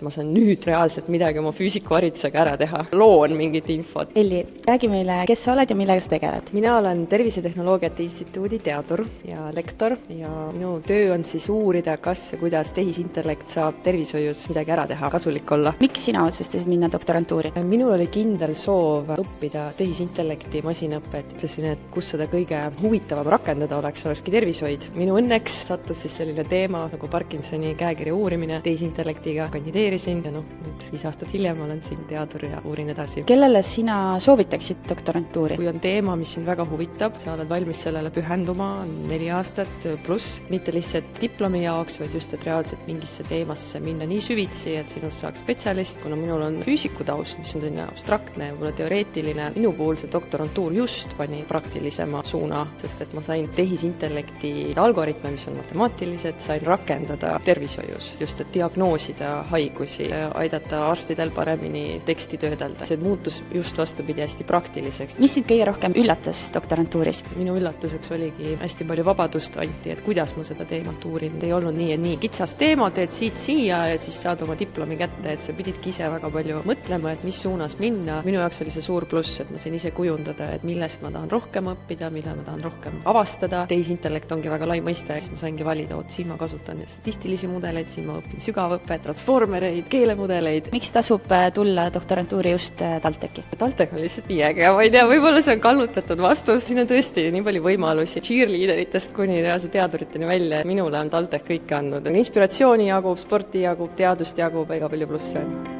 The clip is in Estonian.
Ma saan nüüd reaalselt midagi oma füüsikaharidusega ära teha. Loon mingit infot. Elli, räägi meile, kes sa oled ja millega sa tegeled? Mina olen Tervisetehnoloogiate Instituudi teadur ja lektor ja minu töö on siis uurida, kas ja kuidas tehisintellekt saab tervishoius midagi ära teha, kasulik olla. Miks sina otsustasid minna doktorantuuri? Minul oli kindel soov õppida tehisintellekti masinaõpet. Ütlesin, et kus seda kõige huvitavam rakendada olekski tervishoid. Minu õnneks sattus siis selline teema nagu Parkinsoni käekirja uurimine tehisintellektiga kandideerisin ja nüüd 5 aastat hiljem olen siin teadur ja uurin edasi. Kellele sina soovitaksid doktorantuuri? Kui on teema, mis sind väga huvitab, sa oled valmis sellele pühenduma 4 aastat pluss, mitte lihtsalt diplomi jaoks, vaid just, et reaalselt mingisse teemasse minna nii süvitsi, et sinust saaks spetsialist. Kuna minul on füüsikutaust, mis on selline abstraktne ja teoreetiline, minu puhul see doktorantuur just pani praktilisema suuna, sest et ma sain tehisintellekti algoritme, mis on matemaatilised, sain rakendada tervishoius, just et diagnoosida haigusi, aidata arstidel paremini teksti töödelda. See muutus just vastupidi hästi praktiliseks. Mis sind kõige rohkem üllatas doktorantuuris? Minu üllatuseks oligi hästi palju vabadust anti, et kuidas ma seda teemat uurin. Ei olnud nii, et nii kitsas teema, teed siit siia ja siis saad oma diplomi kätte, et sa pididki ise väga palju mõtlema, et mis suunas minna. Minu jaoks oli see suur pluss, et ma sain ise kujundada, et millest ma tahan rohkem õppida, mille ma tahan rohkem avastada. Tehisintellekt ongi väga lai mõiste, siis ma saingi valida, siin ma kasutan statistilisi mudeleid, siin ma õpin sügavõpet, transformereid, keelemudeleid. Miks tasub tulla doktorantuuri just TalTechi? TalTech on lihtsalt nii äge, ma ei tea, võib-olla see on kallutatud vastus, siin on tõesti nii palju võimalusi, cheerleaderitest kuni reaalse teaduriteni välja. Minule on TalTech kõike andnud. Inspiratsiooni jagub, sporti jagub, teadust jagub, väga palju plusse on.